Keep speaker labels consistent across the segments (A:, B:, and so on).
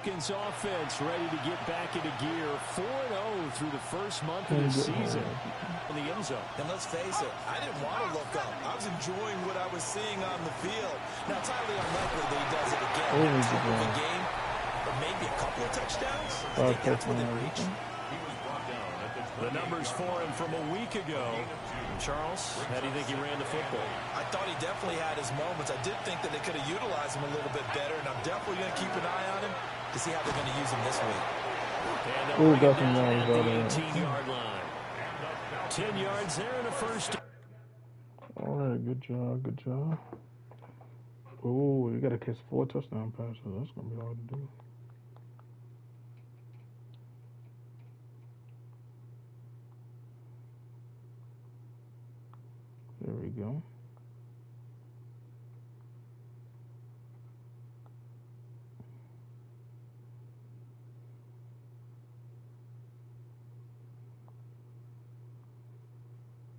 A: Falcons offense ready to get back into gear. 4-0 through the first month of the season in the end zone.
B: And let's face it, I didn't want to look up. I was enjoying what I was seeing on the field. Now, it's highly unlikely that he does it again. That type of a game, or maybe a couple of touchdowns. I think that's within reach.
A: The numbers for him from a week ago. Charles, how do you think he ran the football?
B: I thought he definitely had his moments. I did think that they could have utilized him a little bit better, and I'm definitely going to keep an eye on him to see how they're going to use him this week.
A: And they'll bring him down at the 18-yard line. 10 yards there in the first.
C: All right, good job, good job. Oh, you got to catch 4 touchdown passes. That's going to be hard to do. There we go.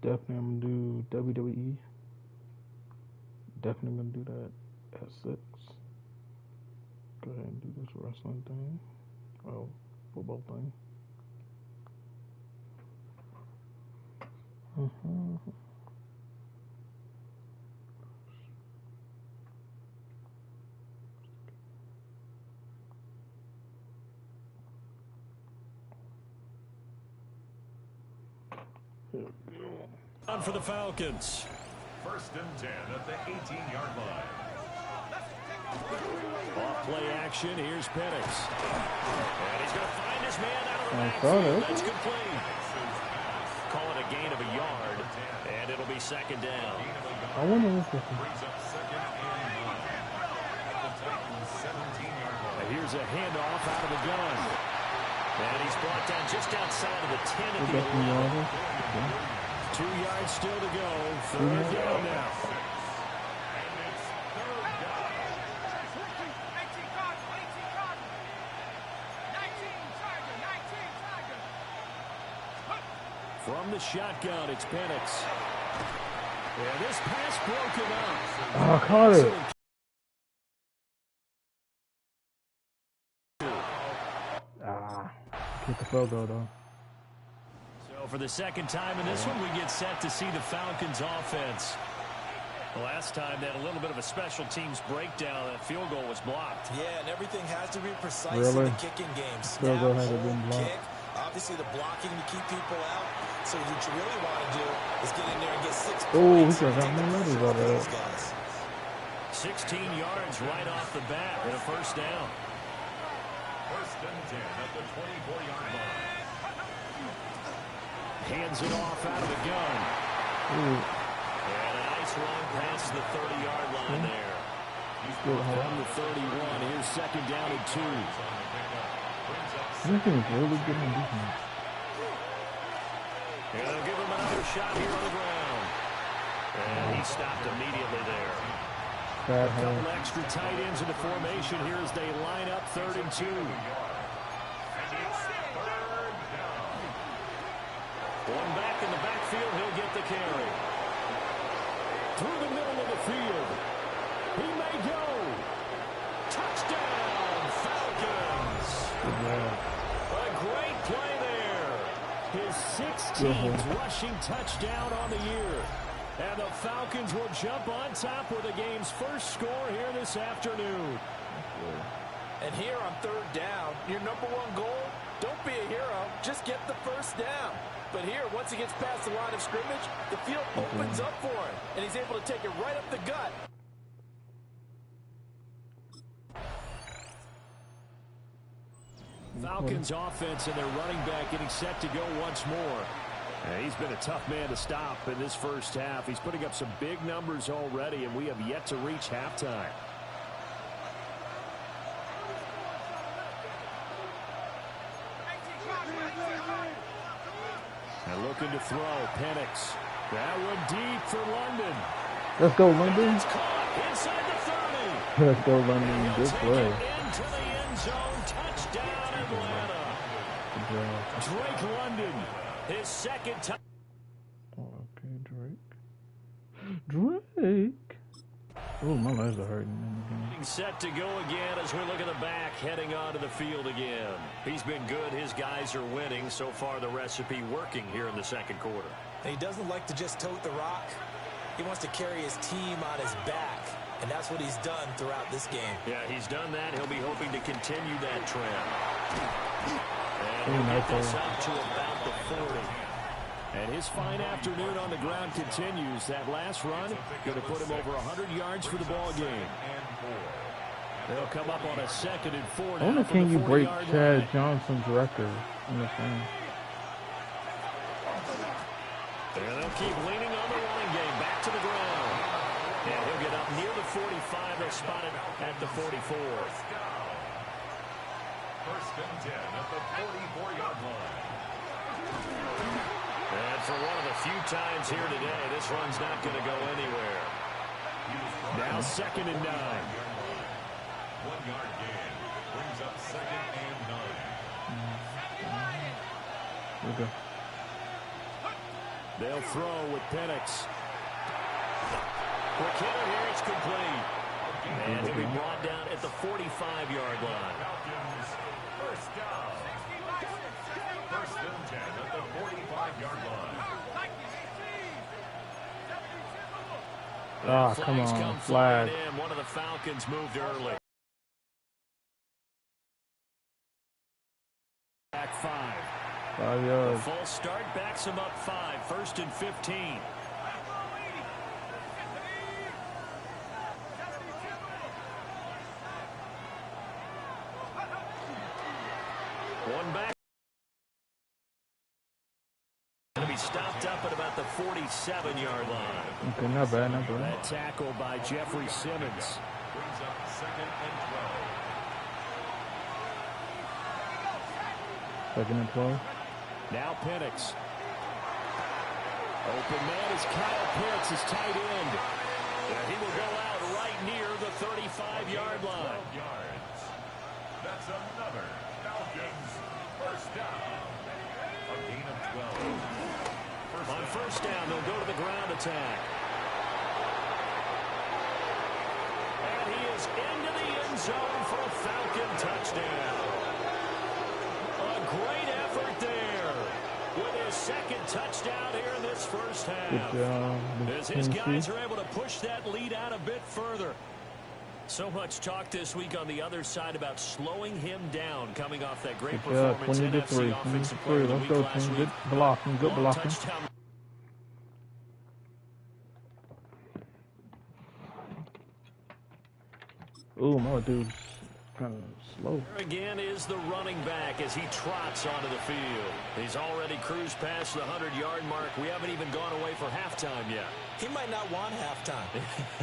C: Definitely I'm going to do WWE. Definitely going to do that at 6. Go ahead and do this wrestling thing. Oh, football thing.
A: On for the Falcons.
D: 1st and 10 at the 18-yard line.
A: Off play action. Here's Penix. And he's going to find his man out of the backfield. That's complete. Call it a gain of a yard, and it'll be 2nd down.
C: I wonder if this
A: Here's a handoff out of the gun. And he's brought down just outside of the 10 at the 11. 2 yards still to go. 3rd down now. From the shotgun, it's Penix. And this pass broken up.
C: Oh, caught it. Get the field goal, though.
A: So for the 2nd time in this one, we get set to see the Falcons offense. The last time they had a little bit of a special teams breakdown. That field goal was blocked.
B: Yeah, and everything has to be precise in the kicking game.
C: Field goal hasn't been blocked.
B: Kick, obviously the blocking to keep people out. So what you really want to do is get in there and get 6 points.
C: Oh, he could have gotten ready about that.
A: 16 yards right off the bat and a 1st down.
D: 1st and 10 at the 24-yard line.
A: Hands it off out of the gun. And a nice run past the 30-yard line there. From the 31, here's 2nd down and 2.
C: This is really good on defense.
A: And they'll give him another shot here on the ground. And he stopped immediately there. A couple extra tight ends in the formation here as they line up 3rd and 2. One back in the backfield, he'll get the carry. Through the middle of the field. He may go. Touchdown, Falcons. A great play there. His 16th rushing touchdown on the year. And the Falcons will jump on top with the game's first score here this afternoon.
B: And here on 3rd down, your #1 goal, don't be a hero, just get the 1st down. But here, once he gets past the line of scrimmage, the field opens up for him, and he's able to take it right up the gut.
A: Falcons offense and their running back getting set to go once more. And he's been a tough man to stop in this 1st half. He's putting up some big numbers already, and we have yet to reach halftime. And looking to throw, Penix. That one deep for London.
C: Let's go, London.
A: It's caught inside the 30.
C: Let's go, London. Good play.
A: Into the end zone. Touchdown, Atlanta. Drake London, his 2nd time.
C: Okay, Drake. Drake. Ooh, my legs are hurting.
A: Set to go again as we look at the back heading onto the field again. He's been good. His guys are winning. So far, the recipe working here in the second quarter.
B: He doesn't like to just tote the rock. He wants to carry his team on his back, and that's what he's done throughout this game.
A: Yeah, he's done that. He'll be hoping to continue that trend. And he'll get this up to about the 40. And his fine afternoon on the ground continues. That last run going to put him over 100 yards for the ball game. They'll come up on a 2nd and 4 now.
C: Only can you break Chad Johnson's record in the game.
A: And they'll keep leaning on the running game. Back to the ground. And he'll get up near the 45. They'll spot it at the 44.
D: 1st and 10 at the 44-yard line.
A: And for one of the few times here today, this run's not going to go anywhere. Now 2nd and 9.
D: 1-yard gain brings up 2nd and 9.
C: Okay.
A: They'll throw with Penix. Quick hitter here, it's complete. And he'll be brought down at the 45-yard line.
D: Falcons, 1st down. 1st and 10 at the 45-yard line.
C: Ah, come on, flag.
A: One of the Falcons moved early. Back 5.
C: 5 yards.
A: The full start backs him up 5. 1st and 15. One back. Going to be stopped up at about the 47-yard line.
C: Okay, not bad, not bad.
A: That tackle by Jeffrey Simmons.
D: Brings up 2nd and 12.
C: 2nd and 12.
A: Now Penix. Open man is Kyle Pitts, his tight end. And he will go out right near the 35-yard line.
D: 12 yards. That's another Falcons 1st down. A gain of 12.
A: On 1st down, they'll go to the ground attack. And he is into the end zone for a Falcon touchdown. A great effort there with his 2nd touchdown here in this first half.
C: Good job.
A: As his guys are able to push that lead out a bit further. So much talk this week on the other side about slowing him down coming off that great performance.
C: 20-3. 20-3. Let's go, team. Good blocking. Good blocking. Ooh, my dude's kind of slow.
A: Again is the running back as he trots onto the field. He's already cruised past the 100-yard mark. We haven't even gone away for halftime yet.
B: He might not want halftime.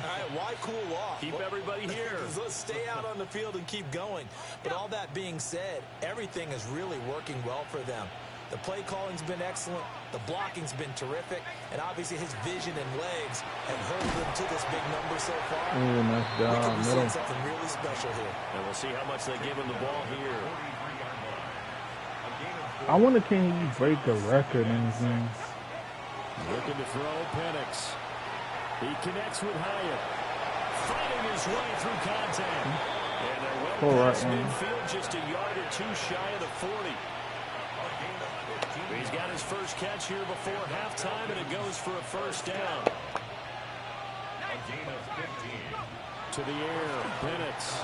B: All right, why cool off?
A: Keep everybody here.
B: Let's stay out on the field and keep going. But all that being said, everything is really working well for them. The play calling's been excellent. The blocking's been terrific. And obviously his vision and legs have hurled them to this big number so far.
C: Ooh, nice job.
B: We could be seeing
C: Middle.
B: something really special here.
A: And we'll see how much they give him the ball here.
C: I wonder, can he break a record in this game?
A: Looking to throw Penix. He connects with Hyatt. Fighting his way through contact. And they're well past midfield, just a yard or two shy of the 40. He's got his first catch here before halftime, and it goes for a 1st down.
D: A gain of 15.
A: To the air, Penix.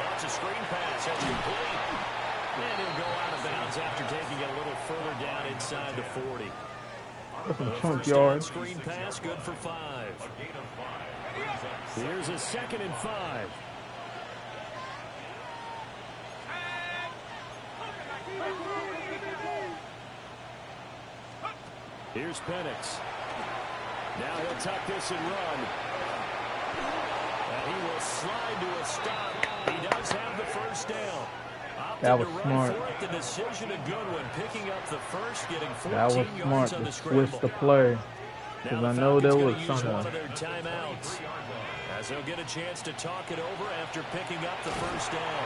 A: That's a screen pass. That's complete. And he'll go out of bounds after taking it a little further down inside the 40.
C: That's a chunk
A: 1st down
C: yard.
A: screen pass, good for 5.
D: A gain of 5.
A: Here's a 2nd and 5. Here's Penix. Now he'll tuck this and run. And he will slide to a stop. He does have the 1st down.
C: That was smart.
A: The decision a good one. Picking up the 1st, getting 14
C: That was smart
A: yards on the
C: to
A: scramble.
C: switch the play. Because I know there was something.
A: One of their timeouts. As they'll get a chance to talk it over after picking up the 1st down.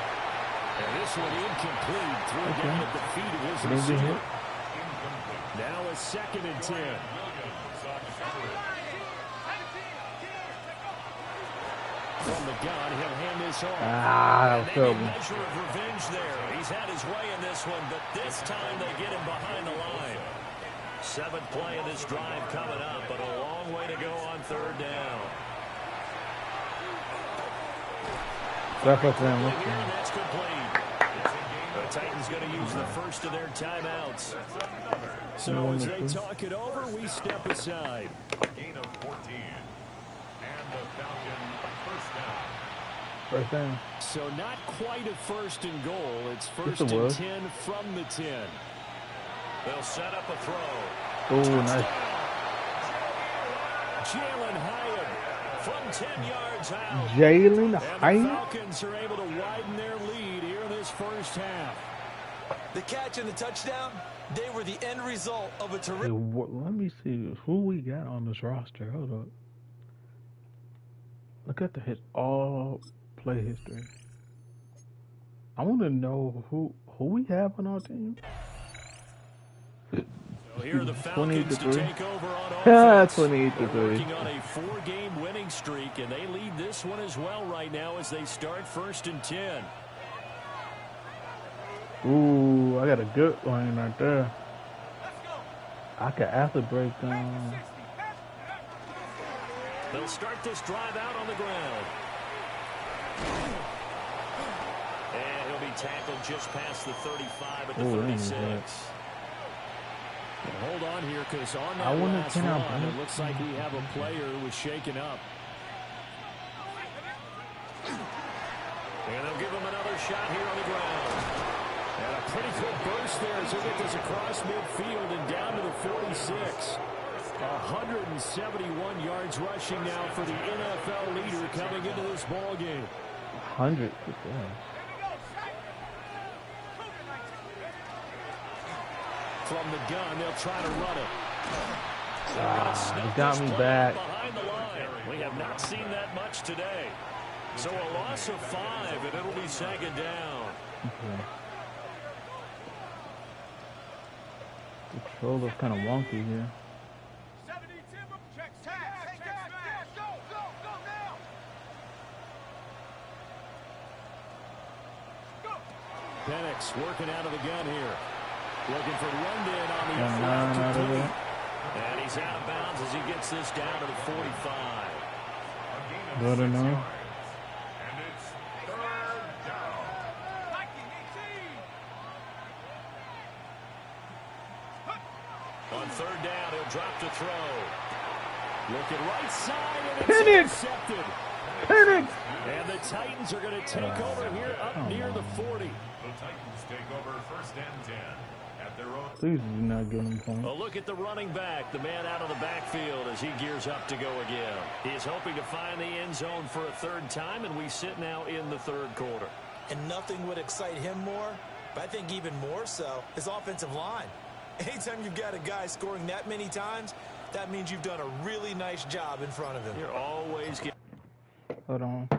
A: And this one incomplete. Threw down at the feet of his receiver. Now a 2nd and 10. From the gun, he'll hand this off.
C: That was
A: Maybe a
C: terrible.
A: measure of revenge there. He's had his way in this one, but this time they get him behind the line. 7th play of this drive coming up, but a long way to go on 3rd down. That's complete. The Titans going to use the first of their timeouts. So as they talk it over, we step aside.
D: Gain of 14. And the Falcons first down.
C: First down.
A: So not quite a 1st and goal. It's
C: Yes,
A: 1st
C: it
A: and
C: was.
A: 10 from the 10.
B: They'll set up a throw.
C: Oh, nice.
A: Jalen Hyatt from 10 yards out.
C: Jalen
A: And the
C: Hyatt.
A: Falcons are able to widen their lead here in this first half.
B: The catch and the touchdown, they were the end result of a
C: Hey,
B: terrific.
C: let me see who we got on this roster. Hold up. Look at all play history. I want to know who we have on our team.
A: So here are the
C: 28
A: Falcons
C: to
A: to
C: 3.
A: take over on
C: Yeah,
A: offense.
C: 28 to
A: They're
C: 3.
A: working on a 4-game winning streak, and they lead this one as well right now as they start 1st and 10.
C: Ooh, I got a good one right there. I could athlete break down.
A: They'll start this drive out on the ground. And he'll be tackled just past the 35 at the 36. Hold on here, because on that last run, it looks like we have a player who was shaken up. And they'll give him another shot here on the ground. And a pretty quick burst there as he'll get this across midfield and down to the 46. 171 yards rushing now for the NFL leader coming into this ball game.
C: 100.
A: From the gun, they'll try to run it.
C: He got me back.
A: Behind the line. We have not seen that much today. So a loss of 5, and it'll be 2nd down.
C: Okay. The controller's kind of wonky here.
A: Penix working out of the gun here. Looking for London on the
C: Yeah,
A: flat
C: out of
A: complete.
C: there.
A: And he's out of bounds as he gets this down to the 45.
C: Good enough.
D: And it's 3rd down.
A: On 3rd down, he'll drop to throw. Looking right side, and it's
C: Penix!
A: intercepted.
C: Penix!
A: And the Titans are going to take over here up near the 40.
D: The Titans take over 1st and 10 at their own.
C: Please do not give him points.
A: A look at the running back, the man out of the backfield as he gears up to go again. He's hoping to find the end zone for a 3rd time, and we sit now in the 3rd quarter.
B: And nothing would excite him more, but I think even more so, his offensive line. Anytime you've got a guy scoring that many times, that means you've done a really nice job in front of him.
A: You're always getting...
C: Hold on.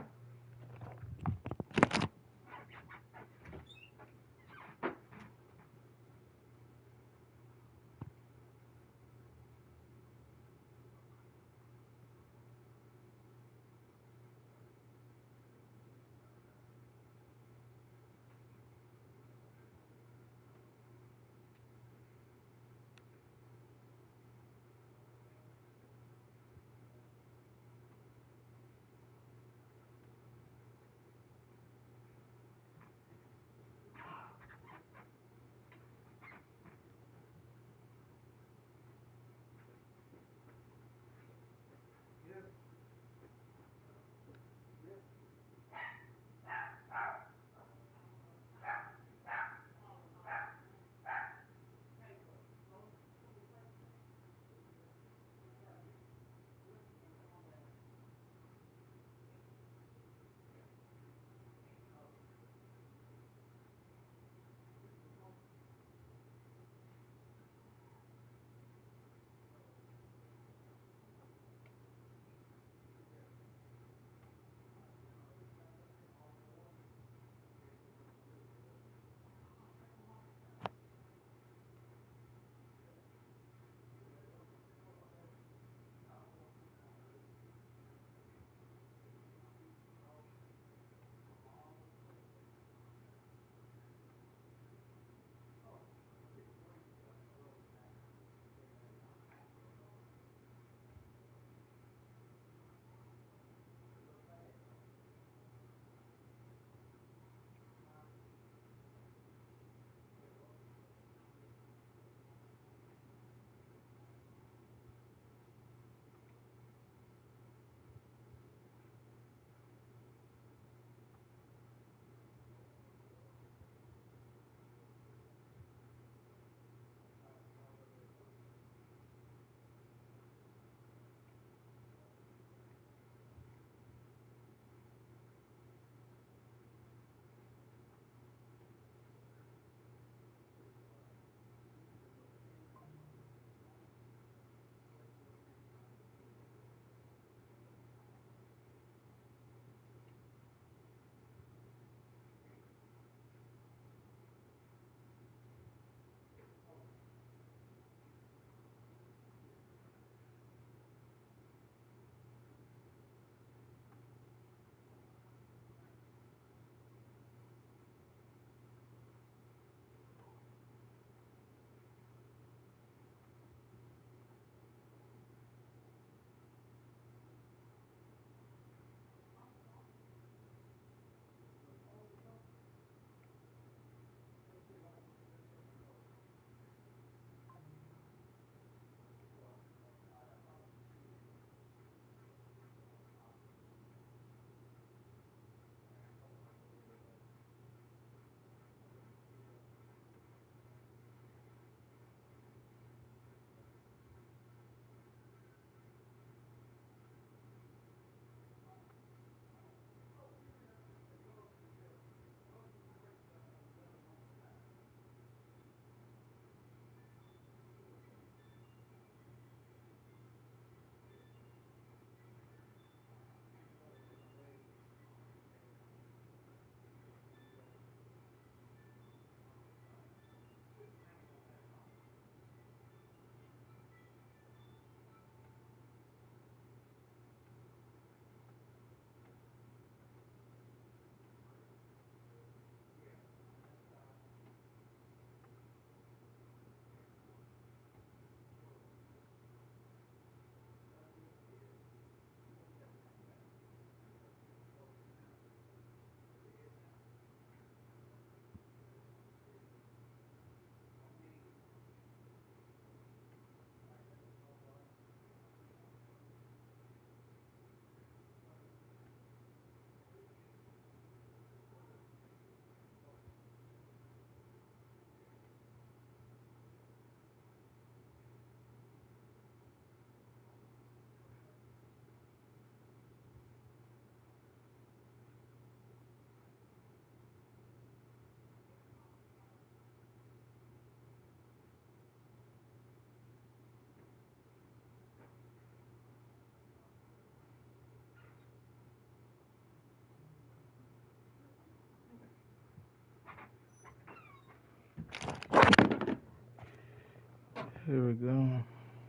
C: Here we go.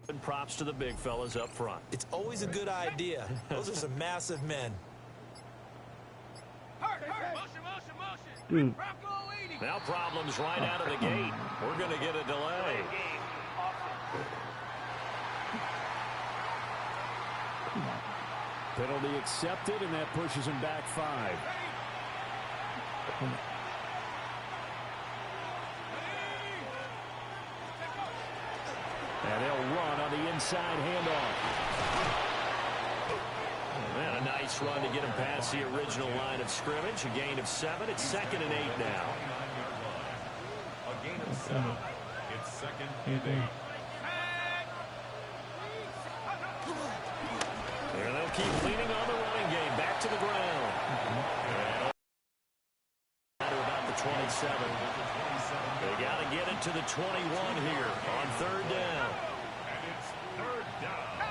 A: And props to the big fellas up front.
B: It's always a good idea. Those are some massive men.
C: Dude.
A: Now problems right out of the gate. We're going to get a delay. Penalty accepted, and that pushes him back 5. And they'll run on the inside handoff. And a nice run to get him past the original line of scrimmage. A gain of 7. It's 2nd and 8 now.
D: A gain of 7. It's 2nd and 8.
A: There they'll keep leaning on the running game. Back to the ground. And to about the 27. They got to get it to the 21 here on 3rd down.
D: And it's 3rd down.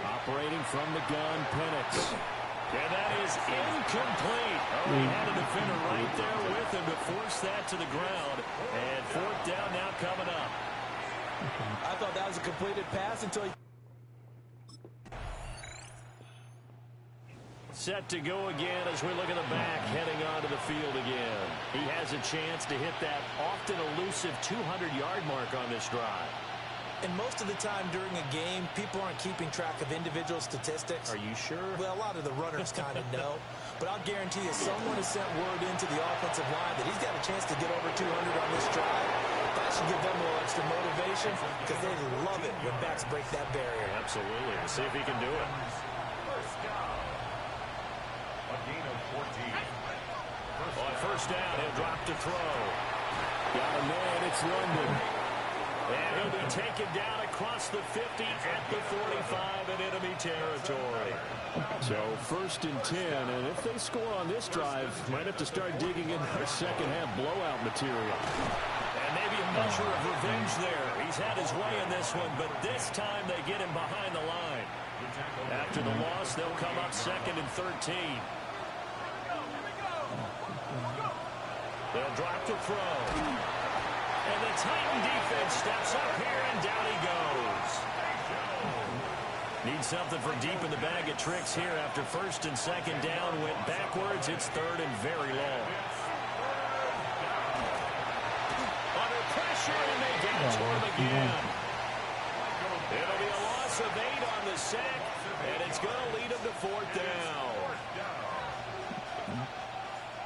A: Operating from the gun, Penix. And that is incomplete. Oh, he had a defender right there with him to force that to the ground. And 4th down now coming up.
B: I thought that was a completed pass until he...
A: Set to go again as we look at the back heading onto the field again. He has a chance to hit that often elusive 200-yard mark on this drive.
B: And most of the time during a game, people aren't keeping track of individual statistics.
A: Are you sure?
B: Well, a lot of the runners kind of know. But I'll guarantee you someone has sent word into the offensive line that he's got a chance to get over 200 on this drive. That should give them a little extra motivation because they love it when backs break that barrier.
A: Absolutely. Let's see if he can do it.
D: First down. A gain of 14.
A: On 1st down, he'll drop to throw. Got a man, it's London. And he'll be taken down across the 50 at the 45 in enemy territory. So 1st and 10, and if they score on this drive, might have to start digging in their second half blowout material. And maybe a measure of revenge there. He's had his way in this one, but this time they get him behind the line. After the loss, they'll come up 2nd and 13. They'll drop to throw. And the Titan defense steps up here, and down he goes. Needs something for deep in the bag of tricks here after 1st and 2nd down. Went backwards. It's 3rd and very long. Under pressure, and they get it to him again. It'll be a loss of 8 on the sack, and it's going to lead him to 4th down.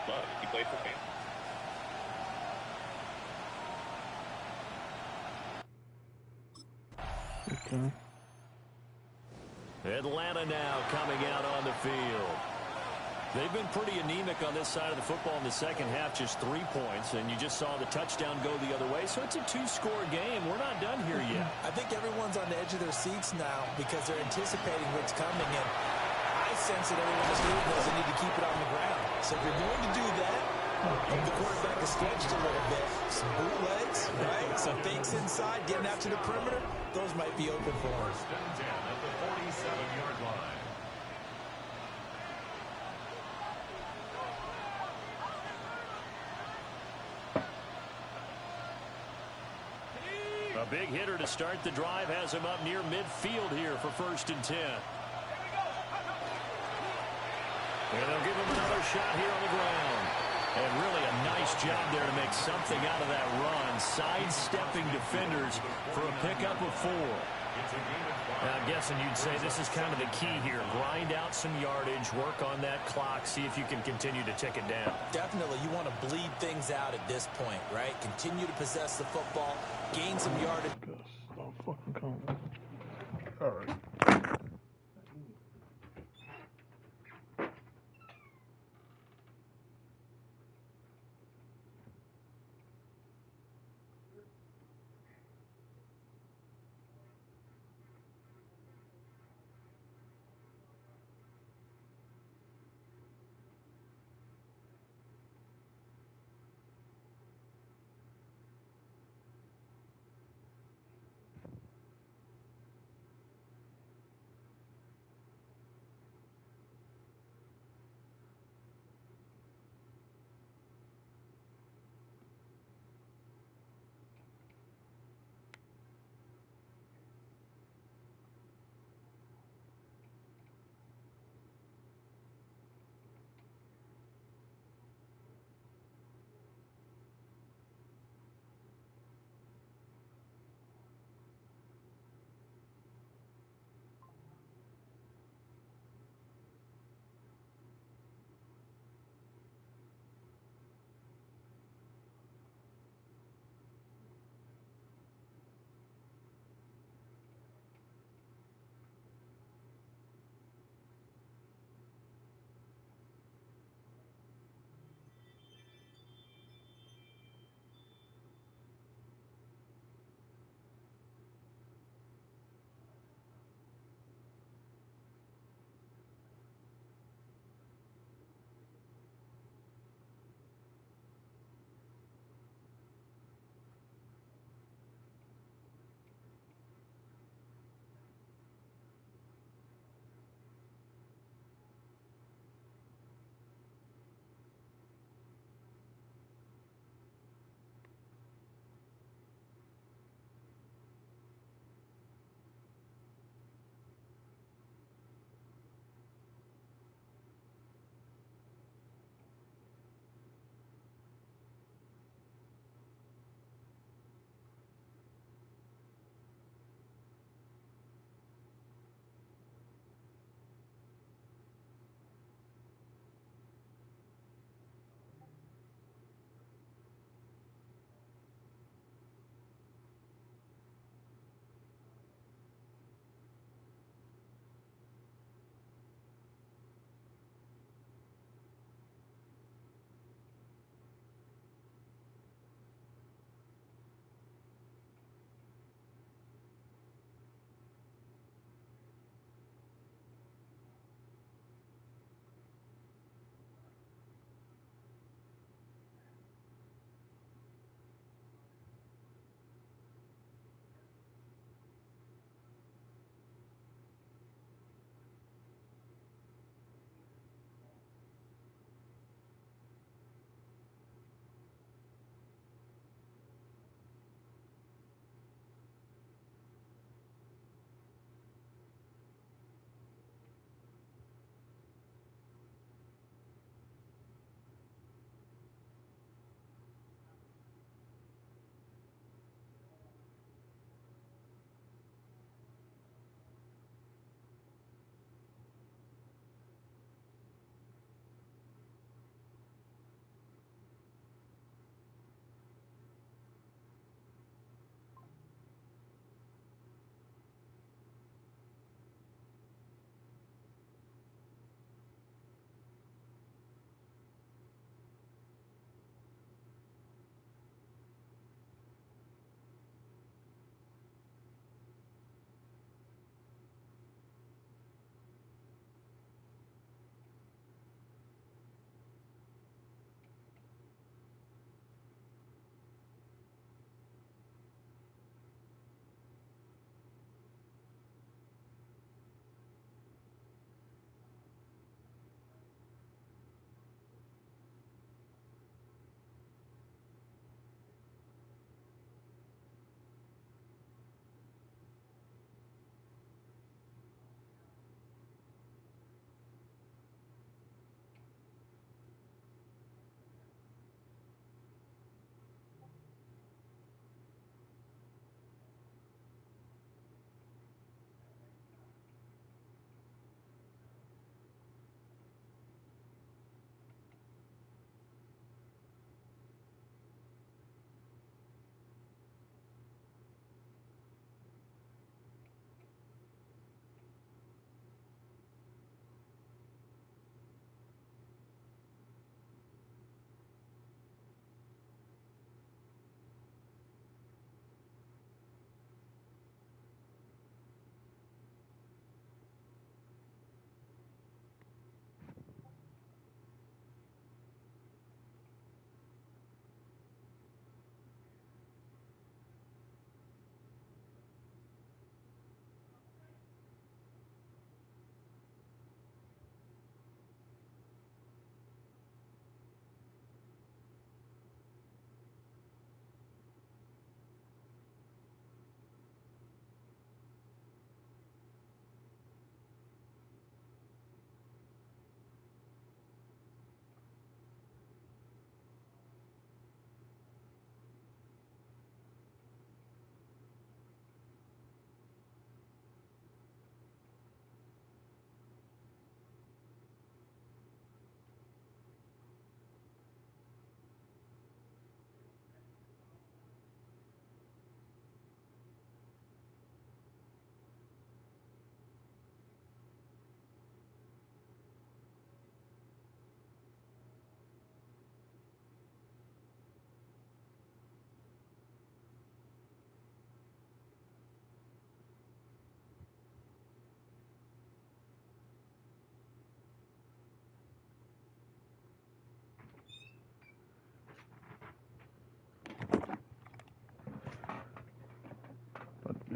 E: But he played for me.
C: Okay.
A: Atlanta now coming out on the field. They've been pretty anemic on this side of the football in the second half, just 3 points, and you just saw the touchdown go the other way. So it's a 2-score game. We're not done here yet.
B: I think everyone's on the edge of their seats now because they're anticipating what's coming, and I sense that everyone in this league knows they need to keep it on the ground. So if you're going to do that, if the quarterback is stretched a little bit, some bootlegs, right? Some fakes inside, getting out to the perimeter, those might be open for him.
D: 1st and 10 at the 47-yard line.
A: A big hitter to start the drive has him up near midfield here for 1st and 10. And they'll give him another shot here on the ground. And really a nice job there to make something out of that run. Sidestepping defenders for a pickup of 4. Now, I'm guessing you'd say this is kind of the key here. Grind out some yardage, work on that clock, see if you can continue to tick it down.
B: Definitely, you want to bleed things out at this point, right? Continue to possess the football, gain some yardage.
C: Don't fucking come. All right.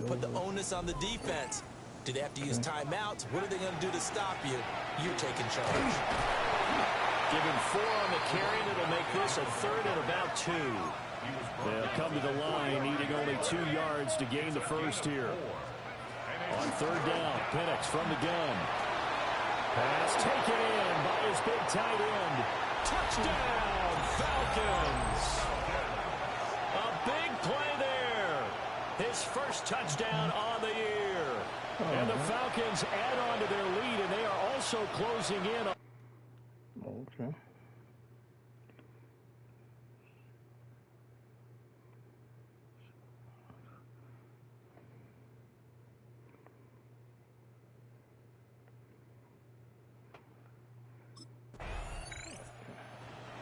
B: put the onus on the defense. Do they have to use timeouts? What are they going to do to stop you? You're taking charge.
A: Give him 4 on the carry, and it'll make this a third and about 2. They'll come to the line, needing only 2 yards to gain the first here. On third down, Penix from the gun. Pass taken in by his big tight end. Touchdown, Falcons! A big play there. His first touchdown on the year. And the Falcons add on to their lead, and they are also closing in.
C: Okay.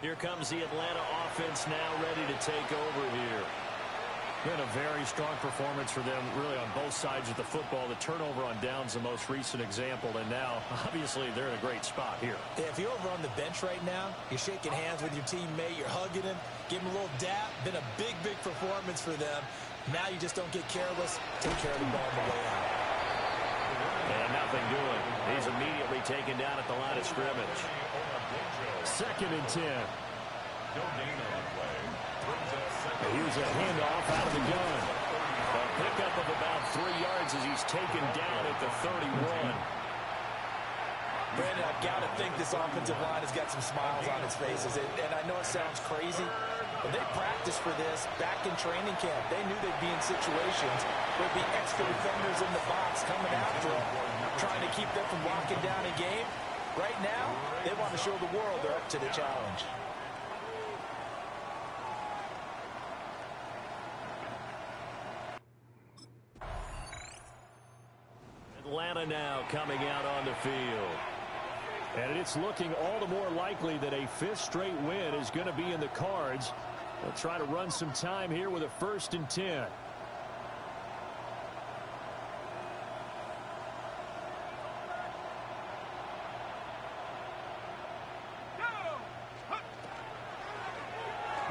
A: Here comes the Atlanta offense now ready to take over here. Been a very strong performance for them, really, on both sides of the football. The turnover on downs, the most recent example, and now, obviously, they're in a great spot here.
B: Yeah, if you're over on the bench right now, you're shaking hands with your teammate, you're hugging him, give him a little dap. Been a big, big performance for them. Now you just don't get careless. Take care of the ball on the way out.
A: And nothing doing. He's immediately taken down at the line of scrimmage. 2nd and 10. Here's a handoff out of the gun. A pickup of about 3 yards as he's taken down at the 31.
B: Brandon, I've got to think this offensive line has got some smiles on its faces. And I know it sounds crazy, but they practiced for this back in training camp. They knew they'd be in situations where there'd be extra defenders in the box coming after them, trying to keep them from locking down a game. Right now, they want to show the world they're up to the challenge.
A: Atlanta now coming out on the field. And it's looking all the more likely that a 5th straight win is going to be in the cards. They'll try to run some time here with a 1st and 10.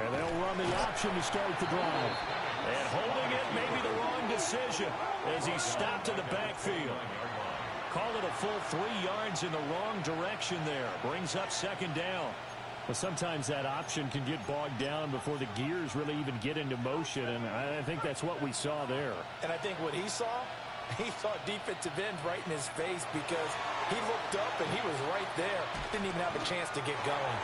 A: And they'll run the option to start the drive. And holding it may be the wrong decision as he stopped in the backfield. Call it a full 3 yards in the wrong direction there. Brings up 2nd down. But sometimes that option can get bogged down before the gears really even get into motion, and I think that's what we saw there.
B: And I think what he saw defensive end right in his face because he looked up and he was right there. Didn't even have a chance to get going.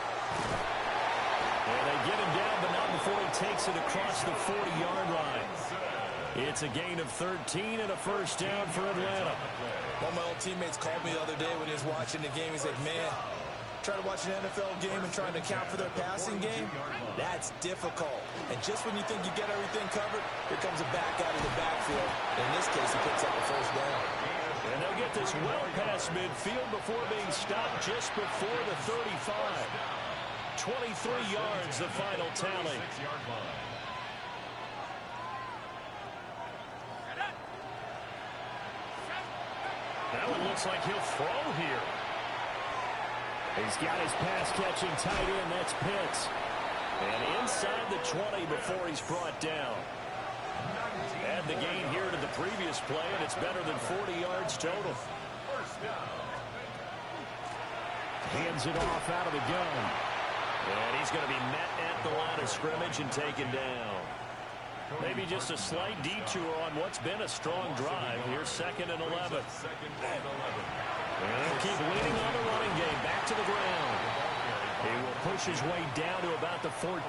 A: And they get him down, but not before he takes it across the 40-yard line. It's a gain of 13 and a 1st down for Atlanta.
B: One of my old teammates called me the other day when he was watching the game. He's like, man, trying to watch an NFL game and trying to account for their passing game, that's difficult. And just when you think you get everything covered, here comes a back out of the backfield. In this case, he picks up a 1st down.
A: And they'll get this well past midfield before being stopped just before the 35. 23 yards, the final tally. That one looks like he'll throw here. He's got his pass-catching tight end. That's Pitts. And inside the 20 before he's brought down. Add the gain here to the previous play, and it's better than 40 yards total. Hands it off out of the gun. And he's going to be met at the line of scrimmage and taken down. Maybe just a slight detour on what's been a strong drive. Here's 2nd and 11. And he'll keep leaning on the running game. Back to the ground. He will push his way down to about the 14.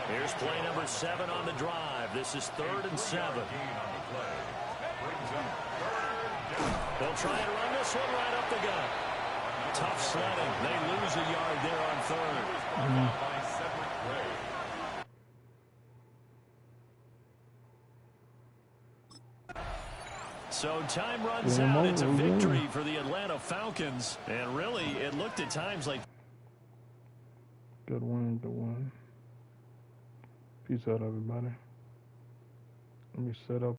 A: Here's play number 7 on the drive. This is 3rd and 7. They'll try and run this one right up the gut. Tough sledding. They lose a yard there on 3rd. So time runs out. It's a victory for the Atlanta Falcons. And really, it looked at times like...
C: Good win, good win. Peace out, everybody. Let me set up.